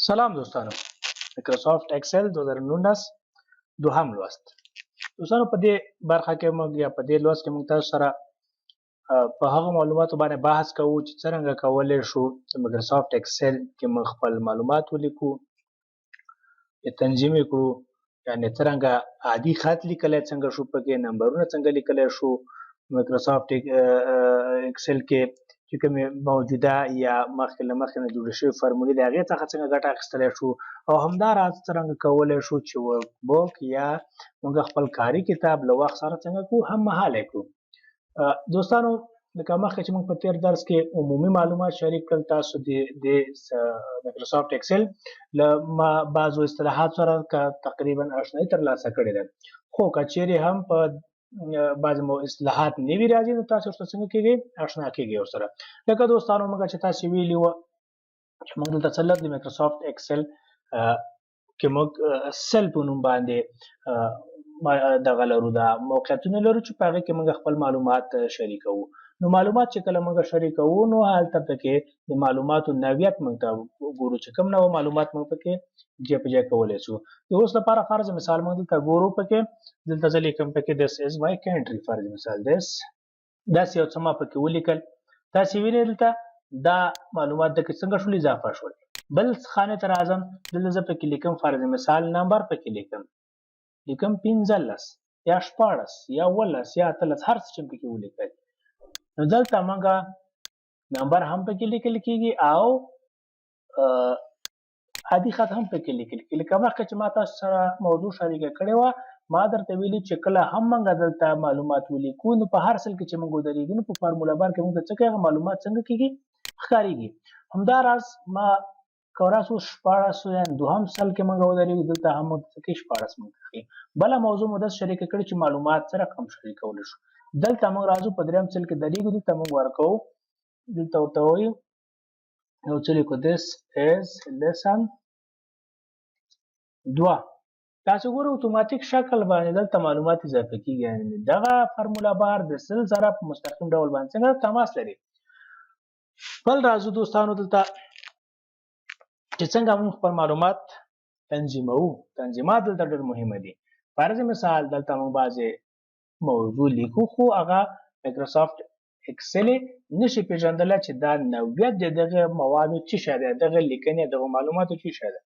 سلام دوستانو. مایکروسافت اکسل 2019 دوهم لوست. دوستانو په دې برخه کې موږ یا په دې لوست کې موږ تاسو سره په هغه معلوماتو باندې بحث کوو چې څرنګه کولی شو د مایکروسافت اکسل کې موږ خپل معلومات ولیکو، تنظیم یې کړو، یعنې څرنګه عادي خط لیکلی څنګه شو، پکې نمبرونه څنګه لیکلی شو. مایکروسافت اکسل کې چې کومې موجوده یا مخکې له مخکې نه جوړې شوې فارمولې د هغې څخه څنګه ګټه اخیستلی شو، او همداراز څرنګه کولی شو چې ورک بوک یا موږ خپل کاري کتاب له وخت سره څنګه کړو، هم مهاله یې کړو. دوستانو لکه مخکې چې موږ په تېر درس کې عمومي معلومات شریک کړل، تاسو د مایکروسافت اکسل له بعضو اصطلاحاتو سره تقریبا اشنایي ترلاسه کړې ده، خو که چیرې هم په بعضې اصطلاحات نوي راځي نو تاسو ورسره څنګه کېږئ، اشنا کېږئ ورسره. لکه دوستانو موږ چې تاسو ویلي وه چې موږ دلته څه لرو، د مایکروسافت اکسل کې موږ سیل په نوم باندې دغه لرو، دا موقعیتونه لرو چې په هغې کې موږ خپل معلومات شریکوو. نو معلومات چې کله موږ شریکوو نو هلته پکې د معلوماتو نوعیت موږ ته ګورو چې کوم نوع معلومات موږ پکې جای په جای کولی شو. د اوس لپاره فرض مثال موږ دلته ګورو، پکې دلته زه لیکم پکې this is my country، فرض مثال داسې یو څه ما پکې ولیکل. تاسې وینئ دلته دا معلومات دلته څنګه شول، اضافه شول. بل خانې ته راځم، دلته زه پکې لیکم فرض مثال نمبر پکې لیکم 15 یا 14 یا 18 یا 13 هر څه چې پکې ولیکل. نو دلته موږ نمبر هم پکې لیکل کېږي او عادي خط هم پکې لیکل کېږي. لکه مخکې چې ما تاسو سره موضوع شریکه کړې وه، ما درته ویلي چې کله هم موږ دلته معلومات ولیکو نو په هر سل کې چې موږ ودرېږو نو په فارموله بار کې موږ څه کوي، هغه معلومات څنګه کېږي، ښکارېږي. همداراز ما کورس اوس 14 یا دوهم سل کې موږ ودرېږو، دلته هم څه کوي 14 موږ ښیي. بله موضوع مو داسې شریکه کړې چې معلومات څه رقم شریکولی شو. دلته موږ راځو په درېیم سل کې درېږو، دلته موږ ورکوو، دلته ورته وایو یو څه لیکو this is lesson 2. تاسو ګورئ اتوماتیک شکل باندې دلته معلومات اضافه کېږي، یعنې دغه فارموله بار د سل سره په مستقیم ډول باندې څنګه تماس لري. بل راځو دوستانو دلته چې څنګه موږ خپل معلومات تنظیموو. تنظیمات دلته ډېر مهمه دي. فرض مثال دلته موږ بعضې موضوع لیکو خو هغه مایکروسافت اکسل نشي پېژندلی چې دا نوعیت د دغه موادو څه شی دی، دغه لیکنې دغه معلوماتو څه شی دی.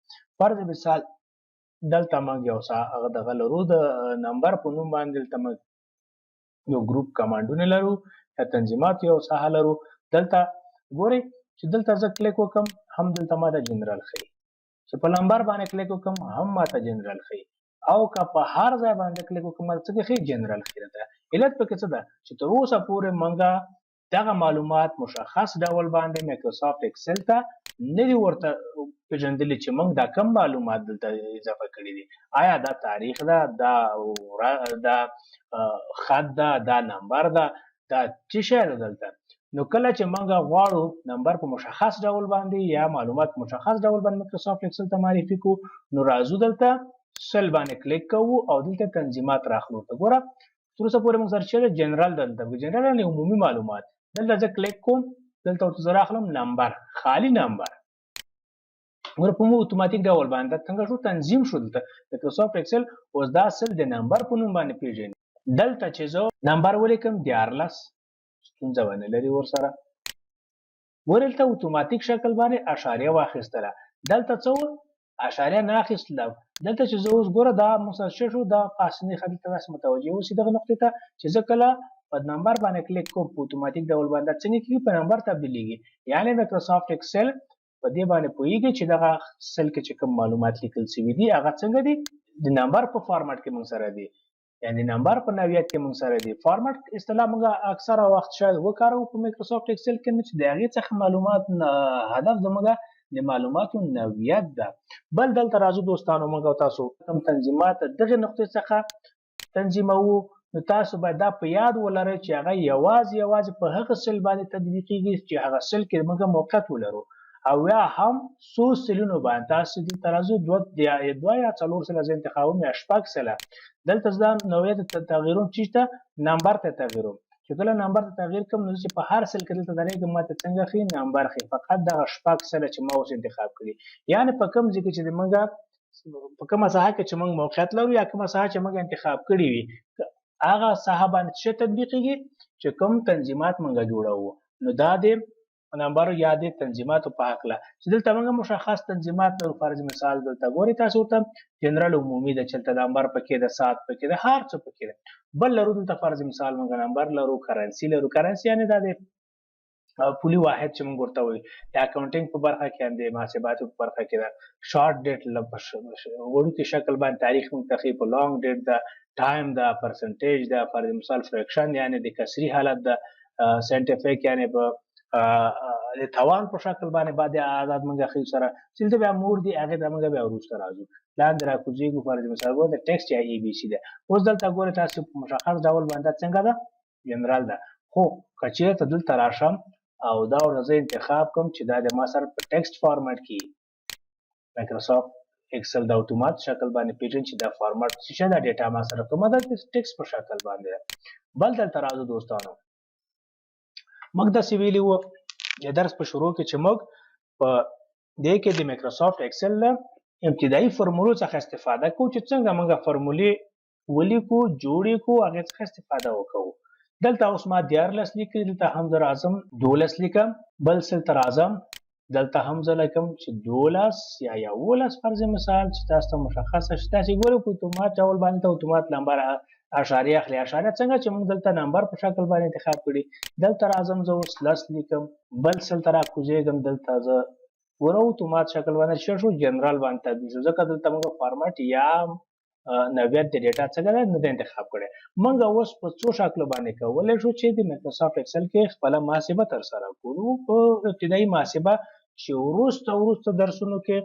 فرض مثال دلته موږ یو څه هغه دغه لرو، د نمبر په نوم باندې دلته موږ یو ګروپ کمانډونه لرو یا تنظیمات یو ساحه لرو. دلته ګورئ چې دلته زه کلیک وکړم هم دلته ما ته جنرال ښیي، چې په نمبر باندې کلیک وکړم هم ما ته جنرال ښیي، او که په هر ځای باندې کلیک وکړم ما ته څه ښیي، جنرال ښیي. راته علت پکې څه ده چې تر اوسه پورې موږ دغه معلومات مشخص ډول باندې مایکروسافت اکسل ته نه دي ورته پېژندلي چې موږ دا کم معلومات دلته اضافه کړي دي. آیا دا تاریخ ده، دا خط ده، دا نمبر ده، دا څه شی ده دلته. نو کله چې موږ غواړو نمبر په مشخص ډول باندې یا معلومات په مشخص ډول باندې مایکروسافت اکسل ته معرفي کړو، نو راځو دلته سل باندې کلیک کوو او دلته تنظیمات راخلو. ته ګوره تر اوسه پورې موږ سره چیرې جنرال دلته جنرال یعنې عمومي معلومات. دلته زه کلیک کوم، دلته ورته زه راخلم نمبر، خالي نمبر. ګوره په موږ اتوماتیک ډول باندې څنګه شو، تنظیم شو. دلته مایکروسافت اکسل اوس دا سل د نمبر په نوم باندې پېژني. دلته چې زه نمبر ولیکم 14 ستونزه ونه لري ورسره. ګورئ دلته اتوماتیک شکل باندې اشاریه واخیستله. دلته څه وه، اشاریه نه اخیستله. دلته چې زه اوس ګوره دا مسطر شو، دا پاسنۍ خط ته داسې متوجه اوسئ دغه نقطې ته چې زه کله په نمبر باندې کلیک کوم په اتوماتیک ډول باندې څنګه کېږي، په نمبر تبدیلېږي. یعنې مایکروسافت اکسل په دې باندې پوهېږي چې دغه سل کې چې کوم معلومات لیکل شوي دي هغه څنګه دي، د نمبر په فارمټ کې موږ سره دي، یعنې نمبر په نوعیت کې موږ سره دي. فارمټ اصطلاح موږ اکثره وخت شاید وکاروو په مایکروسافت اکسل کې، چې د هغې څخه معلومات هدف زموږ د معلوماتو نوعیت ده. بل دلته راځو دوستانو موږ او تاسو کوم تنظیمات دغې نقطې څخه تنظیموو، نو تاسو باید دا په یاد ولرئ چې هغه یوازې په هغه سل باندې تطبیقېږي چې هغه سل کې موږ موقعیت ولرو، او یا هم څو سلونو باندې. تاسو دلته راځو 2 یا 4 سله زه انتخابوم یا 6 سله. دلته زه نوعیت ته تغییروم، چی ته نمبر ته تغییروم. چې کله نمبر ته تغیر کوم نو چې په هر سل کې دلته درېږم ماته څنګه ښي نمبر ښي فقط دغه شپږ سله چې ما اوس انتخاب کړي یعنې په کوم ځای کې چې موږ په کومه ساحه کې چې موږ موقعیت لرو یا کومه ساحه چې موږ انتخاب کړي وي هغه ساحه باندې څه تطبیقیږي چې کوم تنظیمات موږ جوړوو نو دا د نمبر یا د تنظیماتو په هکله چې دلته موږ مشخص تنظیمات لرو فرض مثال دلته ګورئ تاسو ته جنرال عمومي د چلته د نمبر پکې د سات پکې د هر څه پکې ده بل لرو دلته فرض مثال موږ نمبر لرو کرنسي لرو کرنسي یعنې دا د پولي واحد چې موږ ورته وایو د اکاونټینګ په برخه کې هم د محاسباتو په برخه کې ده شارټ ډیټ وړوکي شکل باندې تاریخ موږ ته ښیي په لانګ ډیټ ده ټایم ده پرسنټیج ده فرض مثال فریکشن یعنې د کسري حالت ده ساینټیفیک یعنې په د توان په شکل باندې بعد آزاد موږ ښیو سره چې دلته بیا مور دي هغې ته موږ بیا وروسته راځو لاندې راکوزېږو فرض مثال ګوره د ټیکسټ یا ای بي سي ده اوس دلته ګورئ تاسو په مشخص ډول باندې څنګه ده جنرال ده خو که چېرته دلته راشم او دا ورته زه انتخاب کوم چې دا د ما سره په ټیکسټ فارمټ کې مایکروسافټ اکسل د اتومات شکل باندې پیژني چې دا فارمټ څه شی دا ډیټا ما سره کومه ده د ټیکسټ په شکل باندې بل دلته راځو دوستانو موږ داسې ویلي وو د درس په شروع کې چې موږ په دې کې د مایکروسافټ اکسل له ابتدایي فرمولو څخه استفاده کوو چې څنګه موږ فرمولې ولیکو جوړې کړو هغې څخه استفاده وکړو دلته اوس ما 14 لیکلي دلته هم زه راځم 12 لیکم بل سل ته راځم دلته هم زه لیکم چې 12 یا 11 فرض مثال چې تاسو ته مشخصه شي تاسې ګورئ په اتومات ډول باندې ته اتومات نمبر اشاریه اخلي اشاریه څنګه چې موږ دلته نمبر په شکل باندې انتخاب کړي دلته راځم زه اوس 10 لیکم بل سل ته راکوزېږم دلته زه ګوره اتومات شکل باندې څه شو جنرال باندې تبدیل شو ځکه دلته موږ فارمټ یا نوعیت د ډیټا څنګه ده نه ده انتخاب کړی موږ اوس په څو شکلو باندې کولی شو چې د مایکروسافټ اکسل کې خپله محاسبه ترسره کړو په ابتدایي محاسبه چې وروسته درسونو کې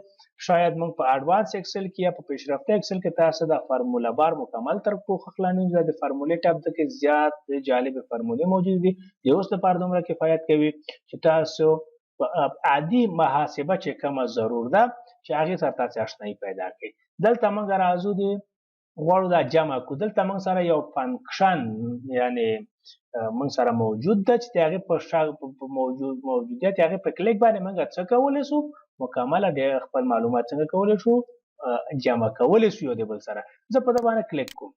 شاید موږ په اډوانس اکسل کې یا په پیشرفته اکسل کې تاسو د فارمولا بار مکمل تر پوښ خلانو د فارمولې ټاب کې زیات جالب فارمولې موجود دي د اوس لپاره دومره کفایت کوي چې تاسو په عادي محاسبه چې کومه ضرور ده چې هغې سره تاسو آشنایي پیدا کړئ دلته موږ راځو د غواړو دا جمع کړو دلته موږ سره یو فنکشن یعنې موږ سره موجود ده چې د هغې په موجودیت هغې په کلیک باندې موږ څه کولی شو مکمله د خپل معلومات څنګه کولی شو جمع کولی شو یو د بل سره زه په ده باندې کلیک کوم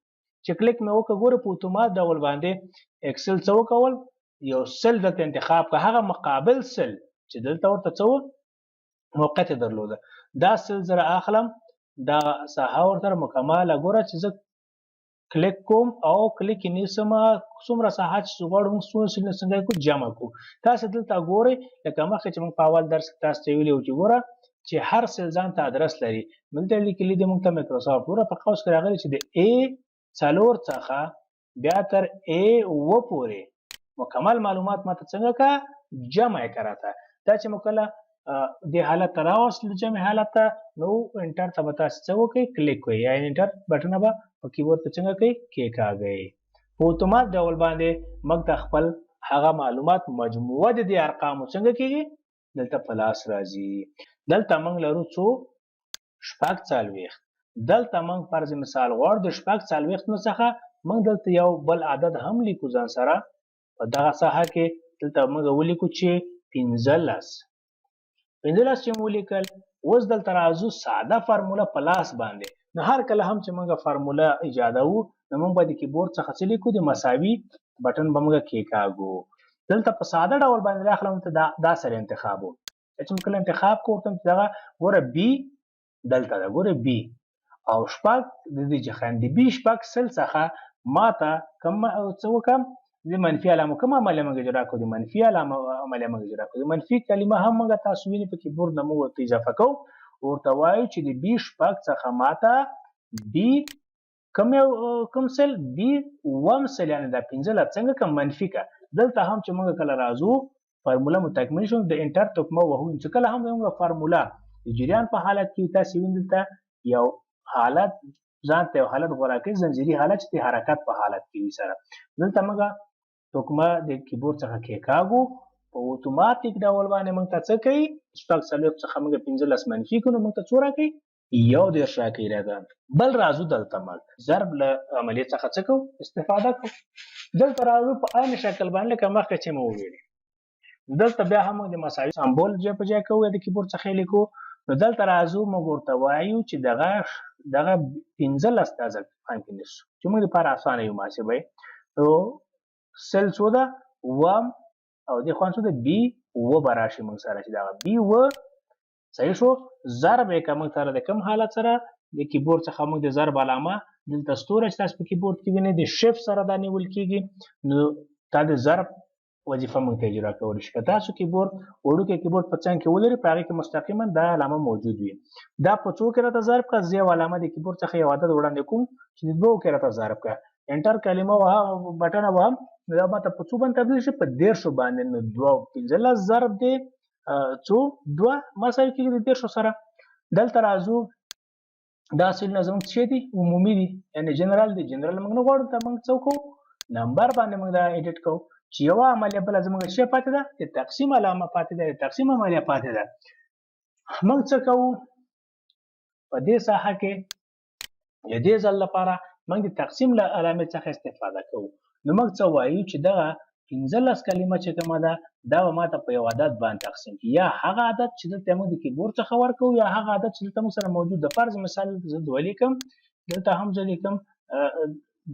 چې کلیک مې وکړه ګوره په اتومات ډول باندې اکسل څه وکول یو سل دلته انتخاب کړه هغه مقابل سل چې دلته ورته څه موقعیت یې درلوده دا سل زره اخلم دا ساحه ورته مکمله ګوره چې زه کلیک کوم او کلیک یې نیسم څومره ساحه چې غواړو موږ څنګه یې کړو جمع کړو تاسو دلته ګورئ لکه مخکې چې موږ په اول درس کې تاسو ته ویلي وو چې ګوره چې هر سل ځان ته ادرس لري دلته لیکلي دي موږ ته مایکروسافټ ګوره په قوس کې راغلي چې د A 4 څخه بیا تر A 7 پورې مکمل معلومات ماته څنګه کا جمع یې کراته دا چې موږ کله د حالت ته راوستل جمع حالت ته نو انټر ته به تاسو څه وکړئ کلیک کوئ یا انټر بټنه به په کیبورډ په څنګه کوئ کېکاږئ په اتومات ډول باندې موږ ته خپل هغه معلومات مجموعه د دې ارقامو څنګه کېږي دلته په لاس راځي دلته موږ لرو څو 40 دلته موږ فرض مثال غواړو د 40 نو څخه موږ دلته یو بل عدد هم لیکو ځان سره په دغه ساحه کې دلته موږ ولیکو چې 15 چې مو لیکل اوس دلته راځو ساده فارموله په لاس باندې نو هر کله هم چې موږ فارموله ایجادوو نو موږ به د کیبورډ څخه څه لیکو د مساوي بټن به موږ کېکاږو دلته په ساده ډول باندې راخلم ته دا سره انتخابو چې موږ کله انتخاب کوو ته دغه ګوره بي دلته ده ګوره بي او شپږ د دې چې خاندي بي شپږ سل څخه ماته کوم څه وکړم د منفي علامه کوم عملیه موږ اجرا کوو د منفي علامه عملیه موږ اجرا کوو د منفي کلمه هم موږ تاسو وینئ په کیبورډ نه موږ ورته اضافه کوو ورته وایو چې د بي شپږ څخه ماته بي کوم سل بي اووم سل یعنې دا 15 څنګه کوم منفي که دلته هم چې موږ کله راځو فارموله مو تکمیل شو د انټر ټکمه وهو چې کله هم موږ فارموله د جریان په حالت کې تاسو وینئ دلته یو حالت ځان ته یو حالت غوره کوي زنجیري حالت چې د حرکت په حالت کې وي سره دلته موږ ټکمه د کیبورډ څخه کېکاږو په اتوماتیک ډول باندې موږ ته څه کوي شپږ څلوېښت څخه موږ 15 منفي کړو نو موږ ته څو راکوي 1 راکوي راته بل راځو دلته موږ ضرب له عملیې څخه څه کوو استفاده کوو دلته راځو په عین شکل باندې لکه مخکې چې مو وویل دلته بیا هم موږ د مساوي سمبول جای په جای کوو د کیبورډ څخه لیکو نو دلته راځو موږ ورته وایو چې دغه 15 دا ځل فهم کې نیسو چې موږ لپاره اسانه یو محاسبه نو سل څو ده اووم او دې خوا څو ده بي اووه به راشي موږ سره چې دغه بي اووه صحیح شو ضرب یې که موږ سره د کوم حالت سره د کیبورډ څخه موږ د ضرب علامه دلته ستوری چې تاسو په کیبورډ کې وینئ د شیفت سره دا نیول کېږي نو دا د ضرب وظیفه موږ ته اجرا کولی شي که تاسو کیبورډ وړوکی کیبورډ په څنګ کې ولرئ په هغې کې مستقیما دا علامه موجود وي دا په څو کې راته ضرب کړه زه یو علامه د کیبورډ څخه یو عدد وړاندې کوم چې د دوو کې راته ضرب کړه انټر کلمه وهم بټنه وهم نو دا ماته په څو باندې تبدیل شي په 1300 باندې نو 15 ضرب دی څو دوه مساوي کېږي د 1300 سره دلته راځو دا سلونه زموږ څه دي عمومي دي یعنې جنرال دي جنرال موږ نه غواړو ته موږ څه کوو نمبر باندې موږ دا ایډیټ کوو چې یوه عملیه بله زموږ څه پاتې ده د تقسیم علامه پاتې ده د تقسیم عملیه پاتې ده موږ څه کوو په دې ساحه کې د دې ځل لپاره موږ د تقسیم له علامې څخه استفاده کوو نو موږ څه وایو چې دغه 15 کلمه چې کومه ده دا به ماته په یو عدد باندې تقسیم کړي یا هغه عدد چې دلته موږ د کیبورډ څخه ورکوو یا هغه عدد چې دلته موږ سره موجود ده فرض مثال زه دوه لیکم دلته هم زه لیکم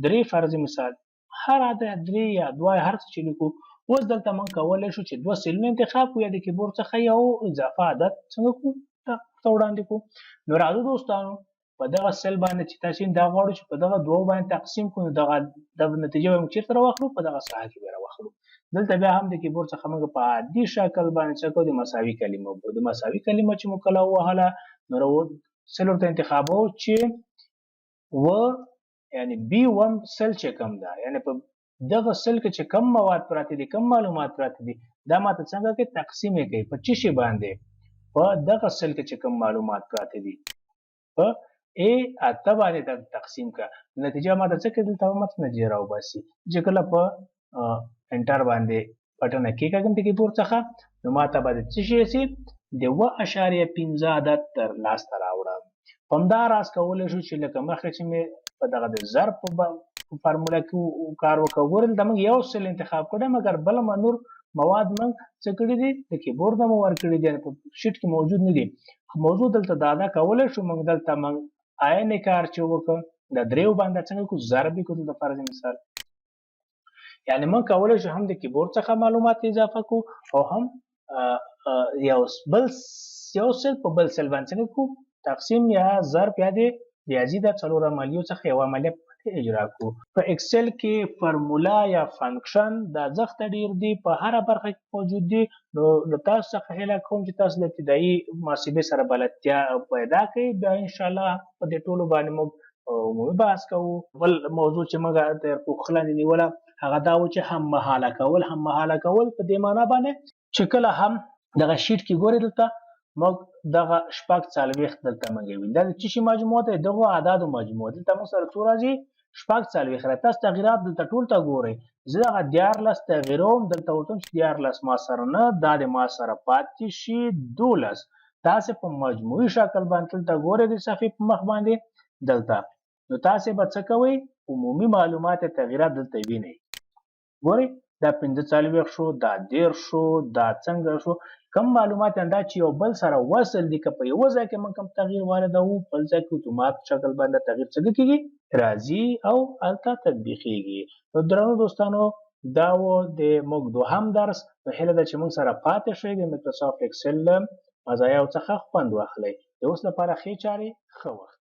درې فرض مثال هر عدد درې یا دوه هر څه چې لیکو اوس دلته موږ کولی شو چې دوه سلونه انتخاب کړو یا د کیبورډ څخه یو اضافه عدد څنګه کړو ته وړاندې کړو نو راځو دوستانو په دغه سل باندې چې تاسو دا غواړو چې په دغه دوه باندې تقسیم کړو دغه د نتیجه به موږ چیرته راواخلو په دغه ساحه کې به راواخلو دلته بیا هم د کیبورډ څخه موږ په عادي شکل باندې څه کوو د مساوي کلمه د مساوي کلمه چې موږ کله ووهله نو سل ورته انتخابوو چې و یعنې بي وم سل چې کوم ده یعنې په دغه سل کې چې کم مواد پراته دي کم معلومات پراته دي دا ماته څنګه کې تقسیم یې کوي په څه شي باندې په دغه سل کې چې کم معلومات پراته دي په ا اته باندې تقسیم کا نتیجه ماته څه کې دلته ماته نتیجه راوباسي چې کله په انټر باندې بټن کې کاږم د کیبورډ څخه نو ماته باندې څه شي سي د 1.15 عدد تر لاس ته راوړم همدا راز کولی شو چې لکه مخکې چې مې په دغه د ضرب په فارموله کې کار وکړو د موږ یو سل انتخاب کړی مګر بله نور مواد موږ څه کړي دي د کیبورډ نه مو ورکړي دي په شیټ کې موجود نه دي موضوع دلته دا کولی شو موږ دلته موږ عین کار چې وکړو د دریو باندې څنګه کو ضرب کوو د فرض مثال یعنی موږ کولی شو هم د کیبورډ څخه معلومات اضافه کو او هم یو سل په بل سل باندې څنګه کو تقسیم یا ضرب یا د ریاضي د څلور عملیو څخه یو عملیه اجرا کو په ایکسل کې فرمولا یا فنکشن د ارزښت ډیر دی په هر برخه کې موجود دی نو تاسو څخه هیله کوم چې تاسو د ابتدایي محاسبې سره بلدتیا پیدا کړئ بیا ان شاء الله په دې ټولو باندې موږ عمومي بحث کوو بل موضوع چې موږ تر پوښښ لاندې نیوله هغه دا و چې هم مهاله کول په دې معنا باندې چې کله هم دغه شیټ کې ګورئ دلته موږ دغه شپږ څلوېښت دلته موږ وینو دا د څه شي مجموعه ده دغو اعدادو مجموعه دلته موږ سره څو راځي شپږ څلوېښت راځي تاسو تغیرات دلته ټول ته ګورئ زه دغه 14 تغیروم دلته ورته چې 14 ما سره نه دا د ما سره پاتې شي 12 تاسو په مجموعي شکل باندې دلته ګورئ د صفحې په مخ باندې دلته نو تاسو به څه کوئ عمومي معلومات تغیرات دلته وینئ ګورئ دا 45 شو دا 13 شو دا څنګه شو کم معلومات انده چې یو بل سره وصل دي که په یو ځای کې موږ کم تغییر واردوو بل ځای کې اتومات شکل باندې تغییر څنګه کیږي راځي او هلته تطبیقیږي نو درنو دوستانو دا و د موږ دوهم درس په هیله ده چې موږ سره پاتې شئ د مایکروسافټ اکسل مزایاو څخه خوند واخلئ د اوس لپاره ښې چارې ښه وخت